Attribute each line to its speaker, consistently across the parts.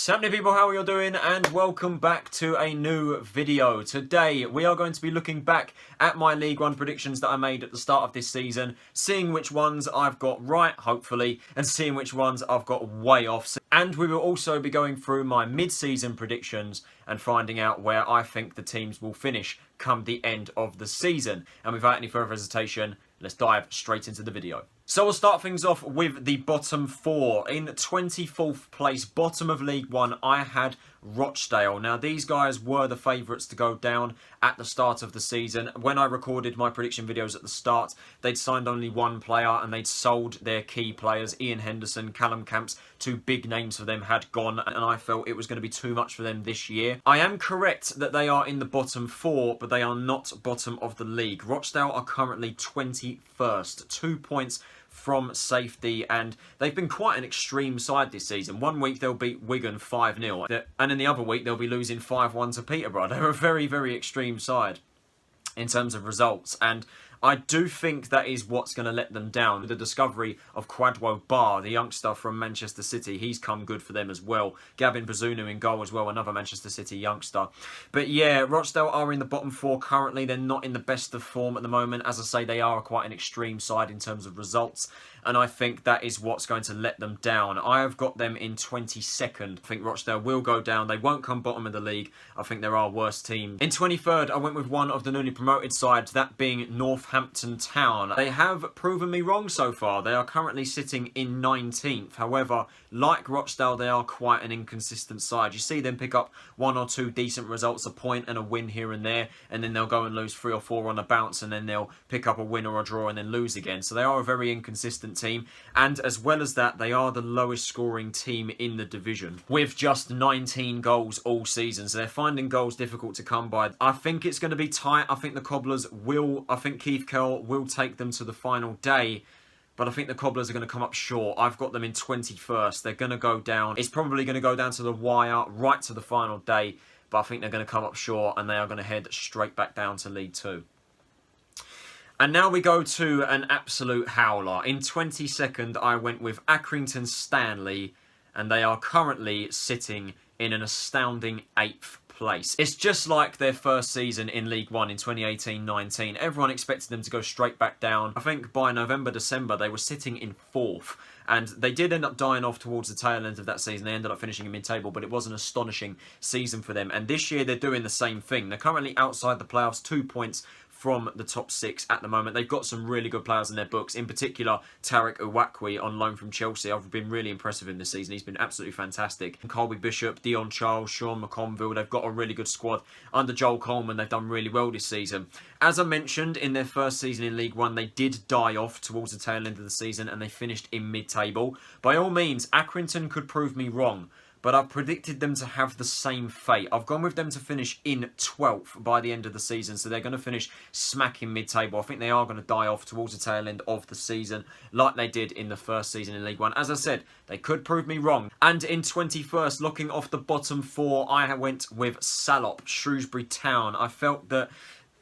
Speaker 1: So many people, how are you doing? And welcome back to a new video. Today we are going to be looking back at my League One predictions that I made at the start of this season, seeing which ones I've got right, hopefully, and seeing which ones I've got way off. And we will also be going through my mid-season predictions and finding out where I think the teams will finish come the end of the season. And without any further hesitation, let's dive straight into the video. So we'll start things off with the bottom four. In 24th place, bottom of League One, I had Rochdale. Now, these guys were the favourites to go down at the start of the season. When I recorded my prediction videos at the start, they'd signed only one player and they'd sold their key players. Ian Henderson, Callum Camps, two big names for them had gone, and I felt it was going to be too much for them this year. I am correct that they are in the bottom four, but they are not bottom of the league. Rochdale are currently 21st, 2 points from safety, and they've been quite an extreme side this season. One week they'll beat Wigan 5-0, and in the other week they'll be losing 5-1 to Peterborough. They're a very, very extreme side in terms of results, and I do think that is what's going to let them down. The discovery of Kwadwo Bar, the youngster from Manchester City, he's come good for them as well. Gavin Bazunu in goal as well, another Manchester City youngster. But yeah, Rochdale are in the bottom four currently. They're not in the best of form at the moment. As I say, they are quite an extreme side in terms of results, and I think that is what's going to let them down. I have got them in 22nd. I think Rochdale will go down. They won't come bottom of the league. I think there are worse teams. In 23rd, I went with one of the newly promoted sides, that being Northampton Town. They have proven me wrong so far. They are currently sitting in 19th. However, like Rochdale, they are quite an inconsistent side. You see them pick up one or two decent results, a point and a win here and there, and then they'll go and lose 3 or 4 on a bounce, and then they'll pick up a win or a draw and then lose again. So they are a very inconsistent team, and as well as that, they are the lowest scoring team in the division with just 19 goals all season. So they're finding goals difficult to come by. I think it's going to be tight. I think the Cobblers will, I think Keith Curl will take them to the final day, but I think the Cobblers are going to come up short. I've got them in 21st. They're going to go down. It's probably going to go down to the wire, right to the final day, but I think they're going to come up short and they are going to head straight back down to League Two. And now we go to an absolute howler. In 22nd, I went with Accrington Stanley, and they are currently sitting in an astounding 8th place. It's just like their first season in League One in 2018-19. Everyone expected them to go straight back down. I think by November, December, they were sitting in 4th. And they did end up dying off towards the tail end of that season. They ended up finishing in mid-table, but it was an astonishing season for them. And this year, they're doing the same thing. They're currently outside the playoffs, 2 points from the top 6 at the moment. They've got some really good players in their books, in particular Tariq Uwakwe on loan from Chelsea. I've been really impressed with him this season. He's been absolutely fantastic. Colby Bishop, Dion Charles, Sean McConville, they've got a really good squad. Under Joel Coleman, they've done really well this season. As I mentioned, in their first season in League One, they did die off towards the tail end of the season and they finished in mid-table. By all means, Accrington could prove me wrong, but I've predicted them to have the same fate. I've gone with them to finish in 12th by the end of the season, so they're going to finish smack in mid-table. I think they are going to die off towards the tail end of the season, like they did in the first season in League One. As I said, they could prove me wrong. And in 21st, looking off the bottom four, I went with Salop, Shrewsbury Town. I felt that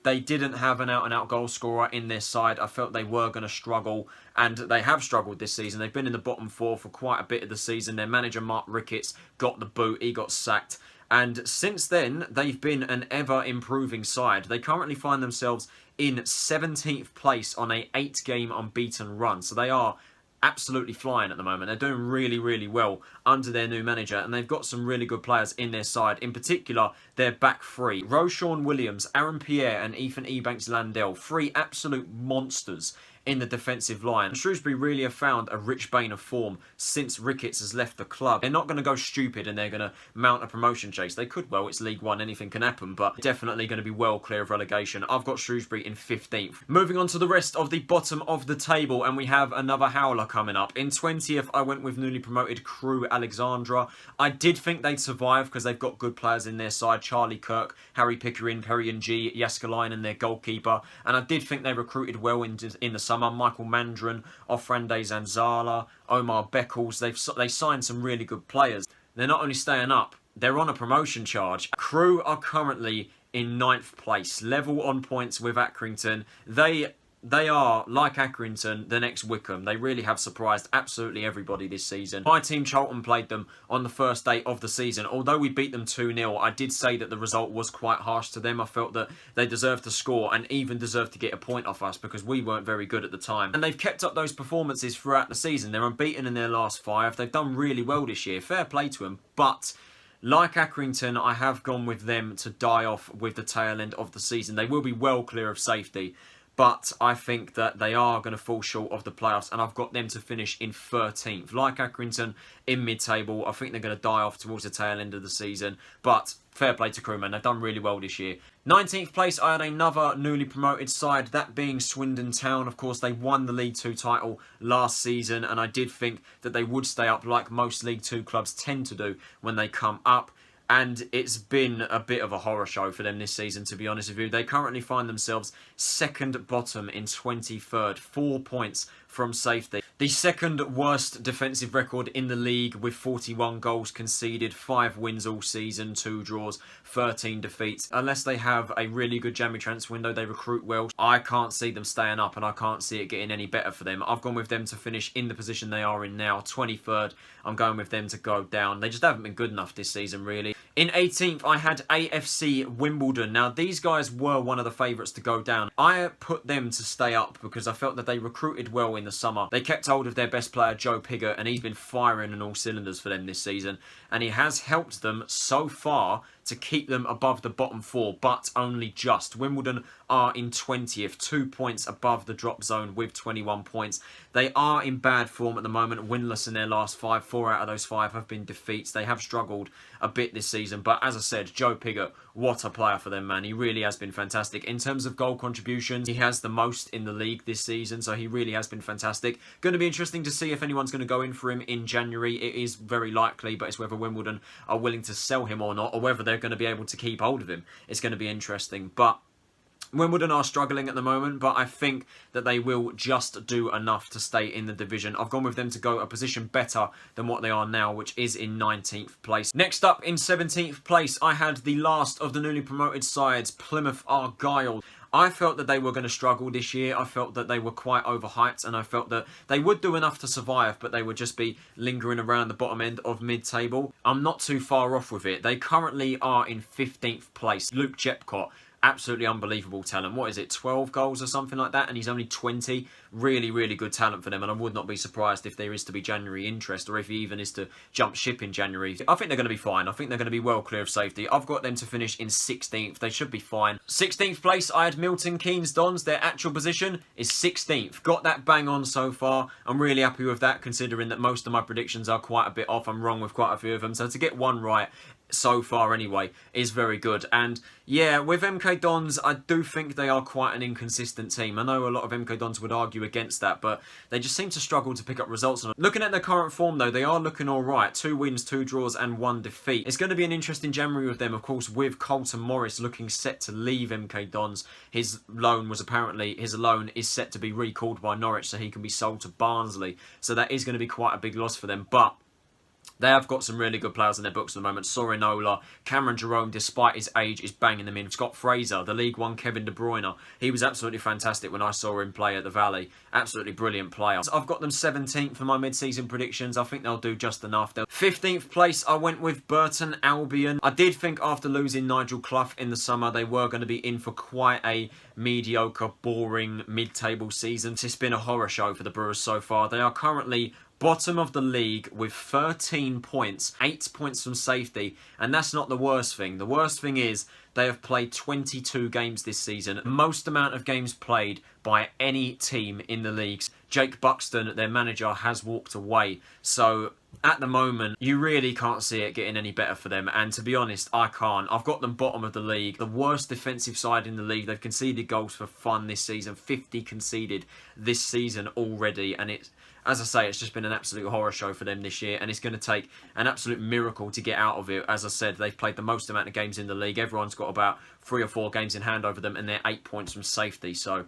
Speaker 1: they didn't have an out-and-out goal scorer in their side. I felt they were going to struggle, and they have struggled this season. They've been in the bottom four for quite a bit of the season. Their manager, Mark Ricketts, got the boot. He got sacked. And since then, they've been an ever-improving side. They currently find themselves in 17th place on a 8-game unbeaten run. So they are absolutely flying at the moment. They're doing really, really well under their new manager, and they've got some really good players in their side. In particular, their back three, Roshan Williams, Aaron Pierre and Ethan Ebanks-Landell, 3 absolute monsters in the defensive line. Shrewsbury really have found a rich vein of form since Ricketts has left the club. They're not going to go stupid and they're going to mount a promotion chase. They could, well, it's League One, anything can happen, but definitely going to be well clear of relegation. I've got Shrewsbury in 15th. Moving on to the rest of the bottom of the table, and we have another howler coming up. In 20th, I went with newly promoted Crewe Alexandra. I did think they'd survive because they've got good players in their side. Charlie Kirk, Harry Pickering, Perry and G, Jaskalainen, their goalkeeper. And I did think they recruited well in the summer. Michael Mandron, Ofrande Zanzala, Omar Beckles. They signed some really good players. They're not only staying up, they're on a promotion charge. Crewe are currently in 9th place, level on points with Accrington. They they are, like Accrington, the next Wickham. They really have surprised absolutely everybody this season. My team, Charlton, played them on the first day of the season. Although we beat them 2-0, I did say that the result was quite harsh to them. I felt that they deserved to score and even deserved to get a point off us because we weren't very good at the time. And they've kept up those performances throughout the season. They're unbeaten in their last 5. They've done really well this year. Fair play to them. But like Accrington, I have gone with them to die off with the tail end of the season. They will be well clear of safety, but I think that they are going to fall short of the playoffs, and I've got them to finish in 13th. Like Accrington, in mid-table, I think they're going to die off towards the tail end of the season, but fair play to Crewe, man. They've done really well this year. 19th place, I had another newly promoted side, that being Swindon Town. Of course, they won the League 2 title last season, and I did think that they would stay up like most League 2 clubs tend to do when they come up. And it's been a bit of a horror show for them this season, to be honest with you. They currently find themselves second bottom in 23rd, 4 points from safety. The second worst defensive record in the league with 41 goals conceded, 5 wins all season, 2 draws, 13 defeats. Unless they have a really good January transfer window, they recruit well. I can't see them staying up and I can't see it getting any better for them. I've gone with them to finish in the position they are in now, 23rd. I'm going with them to go down. They just haven't been good enough this season, really. In 18th, I had AFC Wimbledon. Now, these guys were one of the favourites to go down. I put them to stay up because I felt that they recruited well in the summer. They kept hold of their best player, Joe Pigott, and he's been firing on all cylinders for them this season. And he has helped them so far to keep them above the bottom 4, but only just. Wimbledon are in 20th, 2 points above the drop zone with 21 points. They are in bad form at the moment, winless in their last 5. 4 out of those 5 have been defeats. They have struggled a bit this season, but as I said, Joe Pigott, what a player for them, man. He really has been fantastic. In terms of goal contributions, he has the most in the league this season, so he really has been fantastic. Going to be interesting to see if anyone's going to go in for him in January. It is very likely, but it's whether Wimbledon are willing to sell him or not, or whether they're going to be able to keep hold of him. It's going to be interesting, but Wimbledon are struggling at the moment, but I think that they will just do enough to stay in the division. I've gone with them to go a position better than what they are now, which is in 19th place. Next up, in 17th place, I had the last of the newly promoted sides, Plymouth Argyle. I felt that they were going to struggle this year. I felt that they were quite overhyped, and I felt that they would do enough to survive, but they would just be lingering around the bottom end of mid-table. I'm not too far off with it. They currently are in 15th place. Luke Jepcott, absolutely unbelievable talent. What is it, 12 goals or something like that? And he's only 20. Really, really good talent for them. And I would not be surprised if there is to be January interest, or if he even is to jump ship in January. I think they're going to be fine. I think they're going to be well clear of safety. I've got them to finish in 16th. They should be fine. 16th place, I had Milton Keynes Dons. Their actual position is 16th. Got that bang on so far. I'm really happy with that, considering that most of my predictions are quite a bit off. I'm wrong with quite a few of them. So to get one right so far anyway is very good. And yeah, with MK Dons, I do think they are quite an inconsistent team. I know a lot of MK Dons would argue against that, but they just seem to struggle to pick up results. Looking at their current form though, they are looking alright. 2 wins, 2 draws and 1 defeat. It's going to be an interesting January with them, of course, with Colton Morris looking set to leave MK Dons. His loan is set to be recalled by Norwich so he can be sold to Barnsley. So that is going to be quite a big loss for them, but they have got some really good players in their books at the moment. Sorinola, Cameron Jerome, despite his age, is banging them in. Scott Fraser, the League One Kevin De Bruyne. He was absolutely fantastic when I saw him play at the Valley. Absolutely brilliant player. I've got them 17th for my mid-season predictions. I think they'll do just enough. 15th place, I went with Burton Albion. I did think after losing Nigel Clough in the summer, they were going to be in for quite a mediocre, boring mid-table season. It's been a horror show for the Brewers so far. They are currently bottom of the league with 13 points, 8 points from safety, and that's not the worst thing. The worst thing is they have played 22 games this season, most amount of games played by any team in the leagues. Jake Buxton, their manager, has walked away, so at the moment you really can't see it getting any better for them, and to be honest, I can't. I've got them bottom of the league, the worst defensive side in the league. They've conceded goals for fun this season, 50 conceded this season already, and it's, as I say, it's just been an absolute horror show for them this year, and it's going to take an absolute miracle to get out of it. As I said, they've played the most amount of games in the league. Everyone's got about 3 or 4 games in hand over them, and they're 8 points from safety, so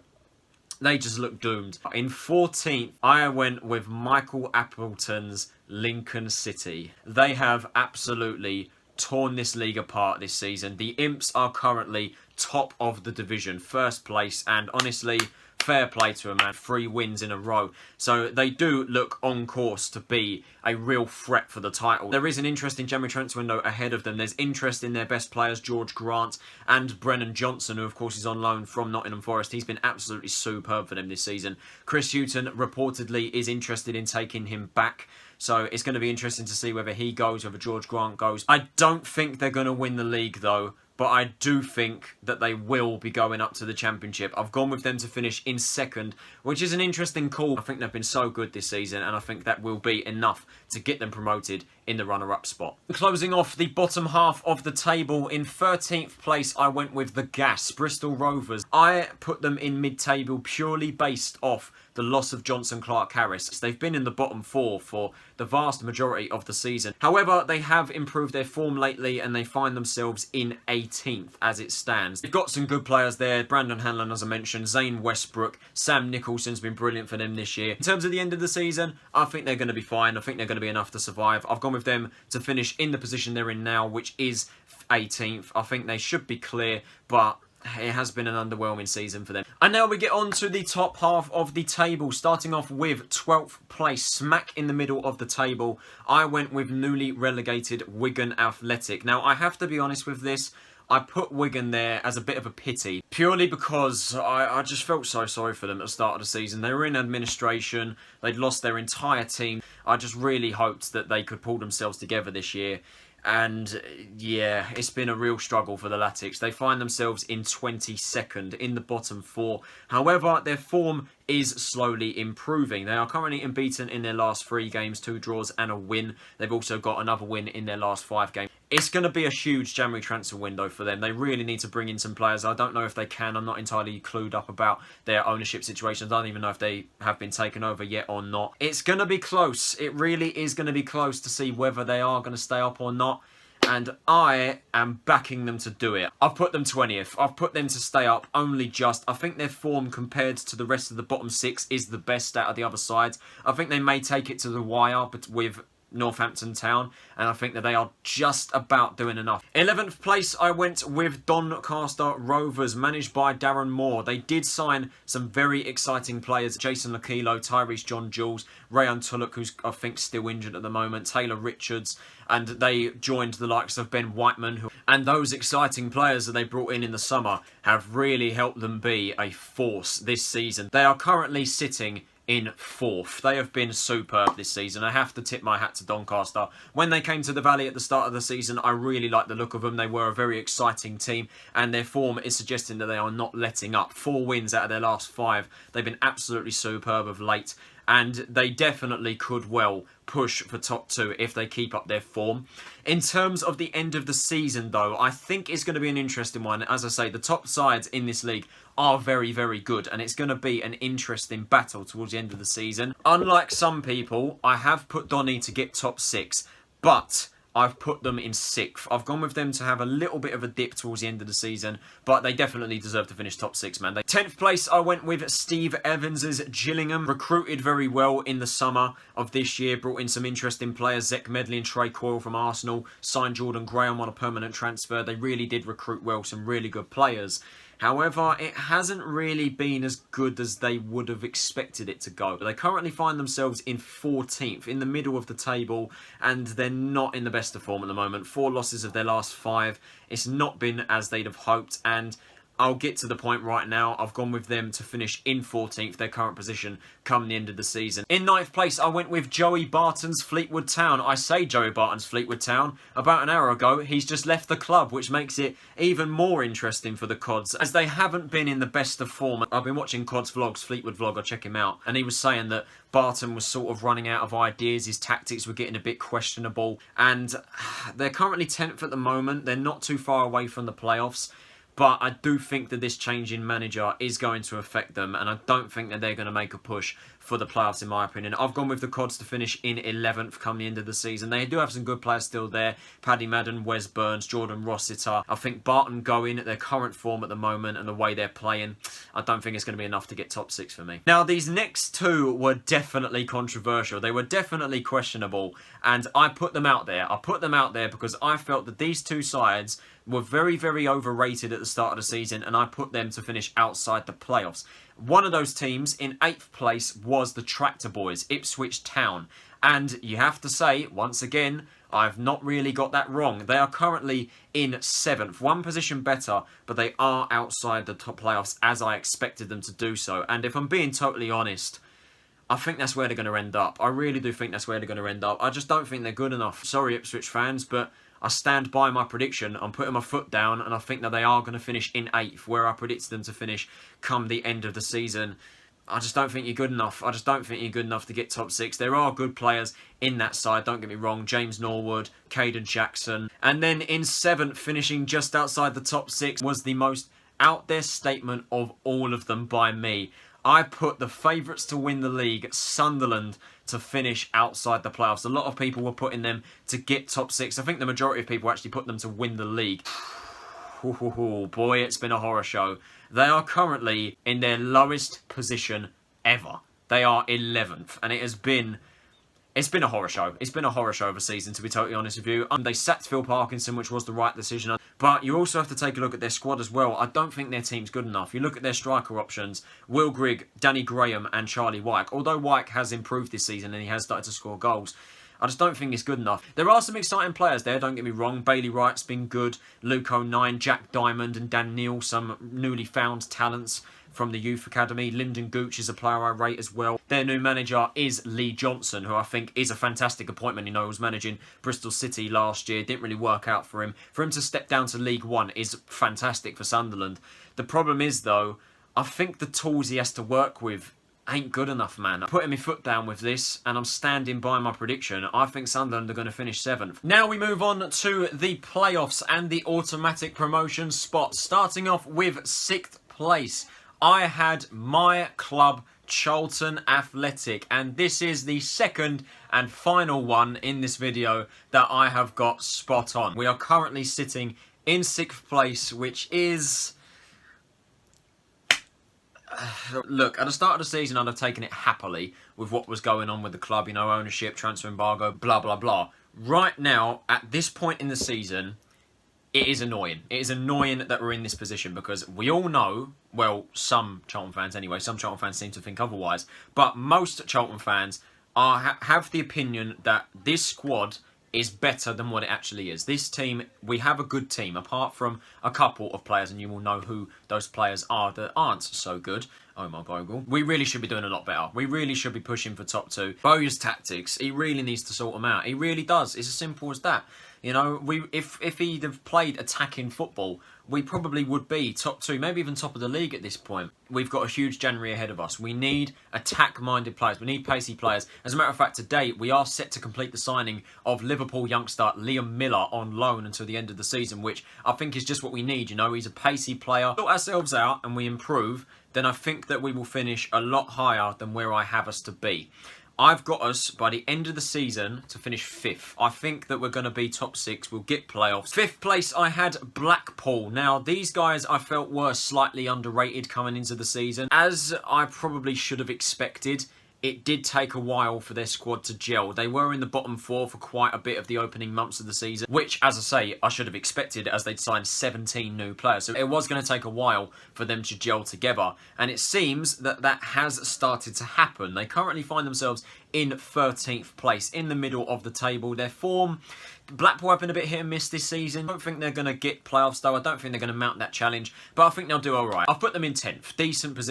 Speaker 1: they just look doomed. In 14th, I went with Michael Appleton's Lincoln City. They have absolutely torn this league apart this season. The Imps are currently top of the division, first place, and honestly, fair play to them, man. 3 wins in a row. So they do look on course to be a real threat for the title. There is an interesting January transfer window ahead of them. There's interest in their best players, George Grant and Brennan Johnson, who of course is on loan from Nottingham Forest. He's been absolutely superb for them this season. Chris Hughton reportedly is interested in taking him back. So it's going to be interesting to see whether he goes, whether George Grant goes. I don't think they're going to win the league though, but I do think that they will be going up to the Championship. I've gone with them to finish in 2nd, which is an interesting call. I think they've been so good this season, and I think that will be enough to get them promoted in the runner-up spot. Closing off the bottom half of the table, in 13th place, I went with the Gas, Bristol Rovers. I put them in mid-table purely based off the loss of Johnson Clark-Harris. They've been in the bottom 4 for the vast majority of the season. However, they have improved their form lately and they find themselves in 18th as it stands. They've got some good players there. Brandon Hanlon, as I mentioned, Zane Westbrook, Sam Nicholson's been brilliant for them this year. In terms of the end of the season, I think they're going to be fine. I think they're going to be enough to survive. I've gone with them to finish in the position they're in now, which is 18th. I think they should be clear, but it has been an underwhelming season for them. And now we get on to the top half of the table, starting off with 12th place, smack in the middle of the table. I went with newly relegated Wigan Athletic. Now, I have to be honest with this. I put Wigan there as a bit of a pity, purely because I just felt so sorry for them at the start of the season. They were in administration, they'd lost their entire team. I just really hoped that they could pull themselves together this year. And yeah, it's been a real struggle for the Latics. They find themselves in 22nd in the bottom 4. However, their form is slowly improving. They are currently unbeaten in their last 3 games, 2 draws and a win. They've also got another win in their last 5 games. It's going to be a huge January transfer window for them. They really need to bring in some players. I don't know if they can. I'm not entirely clued up about their ownership situation. I don't even know if they have been taken over yet or not. It's going to be close. It really is going to be close to see whether they are going to stay up or not. And I am backing them to do it. I've put them 20th. I've put them to stay up only just. I think their form compared to the rest of the bottom 6 is the best out of the other sides. I think they may take it to the wire, but with Northampton Town, and I think that they are just about doing enough. 11th place, I went with Doncaster Rovers, managed by Darren Moore. They did sign some very exciting players: Jason Lakilo, Tyrese John-Jules, Rayan Tulloch, who's I think still injured at the moment, Taylor Richards, and they joined the likes of Ben Whiteman, and those exciting players that they brought in the summer have really helped them be a force this season. They are currently sitting in 4th. They have been superb this season. I have to tip my hat to Doncaster. When they came to the Valley at the start of the season, I really liked the look of them. They were a very exciting team, and their form is suggesting that they are not letting up. 4 wins out of their last 5. They've been absolutely superb of late, and they definitely could well push for top 2 if they keep up their form. In terms of the end of the season, though, I think it's going to be an interesting one. As I say, the top sides in this league are very, very good, and it's going to be an interesting battle towards the end of the season. Unlike some people, I have put Donny to get top 6, but I've put them in 6th. I've gone with them to have a little bit of a dip towards the end of the season, but they definitely deserve to finish top 6, man. 10th place, I went with Steve Evans's Gillingham. Recruited very well in the summer of this year. Brought in some interesting players. Zach Medley and Trey Coyle from Arsenal. Signed Jordan Graham on a permanent transfer. They really did recruit well. Some really good players. However, it hasn't really been as good as they would have expected it to go. They currently find themselves in 14th, in the middle of the table, and they're not in the best of form at the moment. 4 losses of their last 5. It's not been as they'd have hoped, and I'll get to the point right now. I've gone with them to finish in 14th, their current position, come the end of the season. In 9th place, I went with Joey Barton's Fleetwood Town. I say Joey Barton's Fleetwood Town. About an hour ago, he's just left the club, which makes it even more interesting for the Cods, as they haven't been in the best of form. I've been watching Cods vlogs, Fleetwood vlog, I'll check him out, and he was saying that Barton was sort of running out of ideas. His tactics were getting a bit questionable, and they're currently 10th at the moment. They're not too far away from the playoffs. But I do think that this change in manager is going to affect them, and I don't think that they're going to make a push for the playoffs, in my opinion. I've gone with the Cods to finish in 11th come the end of the season. They do have some good players still there. Paddy Madden, Wes Burns, Jordan Rossiter. I think Barton going at their current form at the moment and the way they're playing, I don't think it's going to be enough to get top 6 for me. Now, these next 2 were definitely controversial. They were definitely questionable, and I put them out there. I put them out there because I felt that these 2 sides were very, very overrated at the start of the season, and I put them to finish outside the playoffs. One of those teams in 8th place was the Tractor Boys, Ipswich Town. And you have to say, once again, I've not really got that wrong. They are currently in 7th. One position better, but they are outside the top playoffs as I expected them to do so. And if I'm being totally honest, I think that's where they're going to end up. I really do think that's where they're going to end up. I just don't think they're good enough. Sorry, Ipswich fans, but I stand by my prediction. I'm putting my foot down, and I think that they are going to finish in 8th, where I predicted them to finish come the end of the season. I just don't think you're good enough. I just don't think you're good enough to get top 6. There are good players in that side, don't get me wrong. James Norwood, Caden Jackson. And then in 7th, finishing just outside the top 6, was the most out there statement of all of them by me. I put the favourites to win the league, Sunderland, to finish outside the playoffs. A lot of people were putting them to get top 6. I think the majority of people actually put them to win the league. Ooh, boy, it's been a horror show. They are currently in their lowest position ever. They are 11th, and it's been a horror show. It's been a horror show of a season, to be totally honest with you. They sacked Phil Parkinson, which was the right decision. But you also have to take a look at their squad as well. I don't think their team's good enough. You look at their striker options, Will Grigg, Danny Graham and Charlie Wyke. Although Wyke has improved this season and he has started to score goals, I just don't think it's good enough. There are some exciting players there, don't get me wrong. Bailey Wright's been good. Luke O'Nien, Jack Diamond and Dan Neal, some newly found talents from the youth academy. Lyndon Gooch is a player I rate as well. Their new manager is Lee Johnson, who I think is a fantastic appointment. You know, he was managing Bristol City last year. Didn't really work out for him. For him to step down to League One is fantastic for Sunderland. The problem is, though, I think the tools he has to work with ain't good enough, man. I'm putting my foot down with this, and I'm standing by my prediction. I think Sunderland are going to finish 7th. Now we move on to the playoffs and the automatic promotion spot. Starting off with 6th place, I had my club, Charlton Athletic, and this is the second and final one in this video that I have got spot on. We are currently sitting in 6th place, which is... Look, at the start of the season, I'd have taken it happily with what was going on with the club, you know, ownership, transfer embargo, blah, blah, blah. Right now, at this point in the season, it is annoying. It is annoying that we're in this position because we all know, well, some Charlton fans anyway, some Charlton fans seem to think otherwise, but most Charlton fans have the opinion that this squad is better than what it actually is. This team, we have a good team, apart from a couple of players, and you will know who those players are that aren't so good. Oh my Bogle. We really should be doing a lot better. We really should be pushing for top 2. Bowyer's tactics, he really needs to sort them out. He really does. It's as simple as that. You know, if he'd have played attacking football, we probably would be top 2, maybe even top of the league at this point. We've got a huge January ahead of us. We need attack-minded players. We need pacey players. As a matter of fact, today we are set to complete the signing of Liverpool youngster Liam Miller on loan until the end of the season, which I think is just what we need. You know, he's a pacey player. Sort ourselves out and we improve, then I think that we will finish a lot higher than where I have us to be. I've got us, by the end of the season, to finish 5th. I think that we're going to be top 6. We'll get playoffs. 5th place, I had Blackpool. Now, these guys I felt were slightly underrated coming into the season. As I probably should have expected, it did take a while for their squad to gel. They were in the bottom 4 for quite a bit of the opening months of the season, which, as I say, I should have expected as they'd signed 17 new players. So it was going to take a while for them to gel together. And it seems that that has started to happen. They currently find themselves in 13th place, in the middle of the table. Their form, Blackpool have been a bit hit and miss this season. I don't think they're going to get playoffs though. I don't think they're going to mount that challenge, but I think they'll do alright. I've put them in 10th.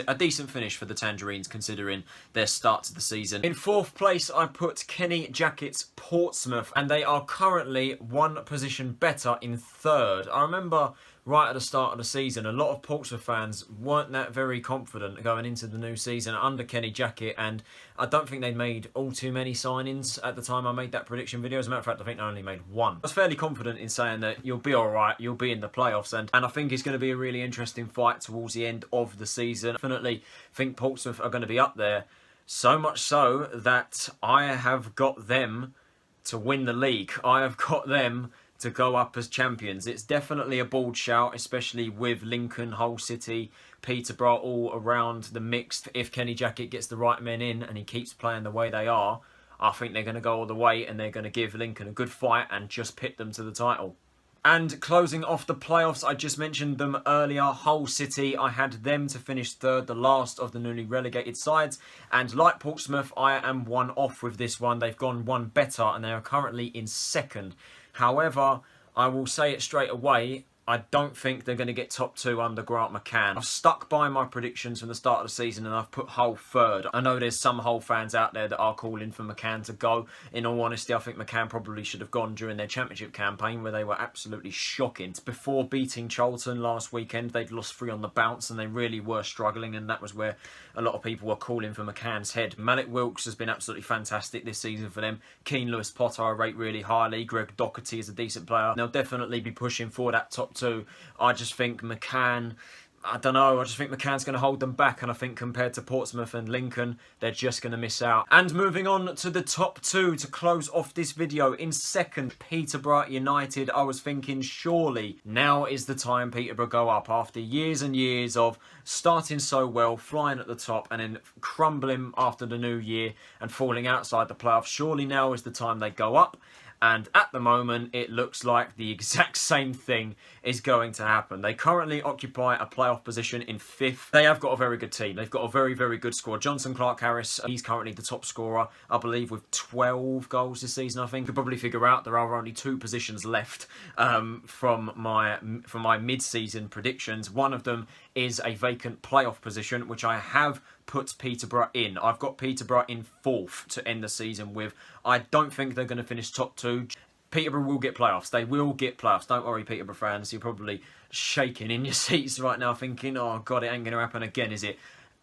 Speaker 1: A decent finish for the Tangerines considering their start to the season. In 4th place, I put Kenny Jackett's Portsmouth, and they are currently one position better in 3rd. I remember right at the start of the season, a lot of Portsmouth fans weren't that very confident going into the new season under Kenny Jackett, and I don't think they'd made all too many signings at the time I made that prediction video. As a matter of fact, I think they only made 1. I was fairly confident in saying that you'll be alright, you'll be in the playoffs, and I think it's going to be a really interesting fight towards the end of the season. I definitely think Portsmouth are going to be up there, so much so that I have got them to win the league. I have got them to go up as champions. It's definitely a bold shout, especially with Lincoln, Hull City, Peterborough all around the mix. If Kenny Jackett gets the right men in and he keeps playing the way they are, I think they're going to go all the way and they're going to give Lincoln a good fight and just pit them to the title. And closing off the playoffs, I just mentioned them earlier, Hull City, I had them to finish third, the last of the newly relegated sides. And like Portsmouth, I am one off with this one. They've gone one better and they are currently in second. However, I will say it straight away, I don't think they're going to get top two under Grant McCann. I've stuck by my predictions from the start of the season and I've put Hull third. I know there's some Hull fans out there that are calling for McCann to go. In all honesty, I think McCann probably should have gone during their championship campaign where they were absolutely shocking. Before beating Charlton last weekend, they'd lost 3 on the bounce and they really were struggling, and that was where a lot of people were calling for McCann's head. Malik Wilkes has been absolutely fantastic this season for them. Keane Lewis Potter I rate really highly. Greg Doherty is a decent player. They'll definitely be pushing for that top two. I just think McCann, I don't know, I just think McCann's going to hold them back, and I think compared to Portsmouth and Lincoln, they're just going to miss out. And moving on to the top two to close off this video. In second, Peterborough United. I was thinking surely now is the time Peterborough go up after years and years of starting so well, flying at the top and then crumbling after the new year and falling outside the playoffs. Surely now is the time they go up. And at the moment, it looks like the exact same thing is going to happen. They currently occupy a playoff position in 5th. They have got a very good team. They've got a very, very good squad. Johnson Clark-Harris, he's currently the top scorer, I believe, with 12 goals this season, I think. You could probably figure out there are only 2 positions left from my mid-season predictions. One of them is a vacant playoff position, which I have put Peterborough in. I've got Peterborough in 4th to end the season with. I don't think they're going to finish top 2. Peterborough will get playoffs. They will get playoffs. Don't worry, Peterborough fans. You're probably shaking in your seats right now thinking, oh God, it ain't going to happen again, is it?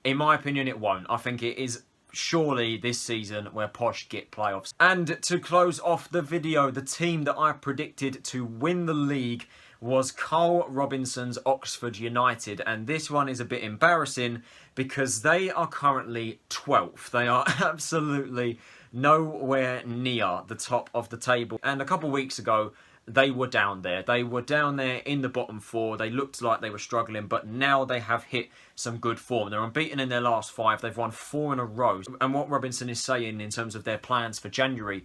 Speaker 1: In my opinion, it won't. I think it is surely this season where Posh get playoffs. And to close off the video, the team that I predicted to win the league was Carl Robinson's Oxford United, and this one is a bit embarrassing because they are currently 12th. They are absolutely nowhere near the top of the table, and a couple of weeks ago they were down there. They were down there in the bottom 4. They looked like they were struggling, but now they have hit some good form. They're unbeaten in their last 5. They've won 4 in a row, and what Robinson is saying in terms of their plans for January,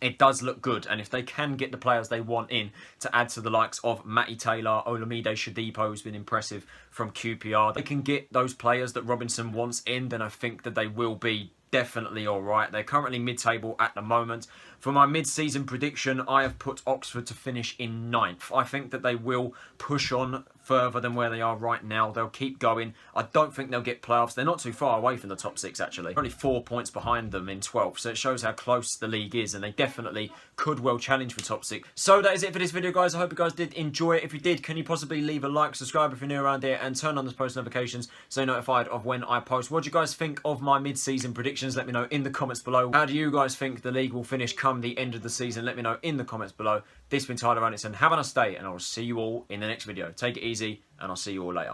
Speaker 1: it does look good, and if they can get the players they want in to add to the likes of Matty Taylor, Olamide Shadipo, who's been impressive from QPR, they can get those players that Robinson wants in, then I think that they will be definitely alright. They're currently mid-table at the moment. For my mid-season prediction, I have put Oxford to finish in 9th. I think that they will push on further than where they are right now. They'll keep going. I don't think they'll get playoffs. They're not too far away from the top 6, actually. Only 4 points behind them in 12th, so it shows how close the league is, and they definitely could well challenge for top 6. So that is it for this video, guys. I hope you guys did enjoy it. If you did, can you possibly leave a like, subscribe if you're new around here, and turn on the post notifications so you're notified of when I post. What do you guys think of my mid-season predictions? Let me know in the comments below. How do you guys think the league will finish come the end of the season? Let me know in the comments below. This has been Tyler Anderson. Have a nice day, and I will see you all in the next video. Take it easy, and I'll see you all later.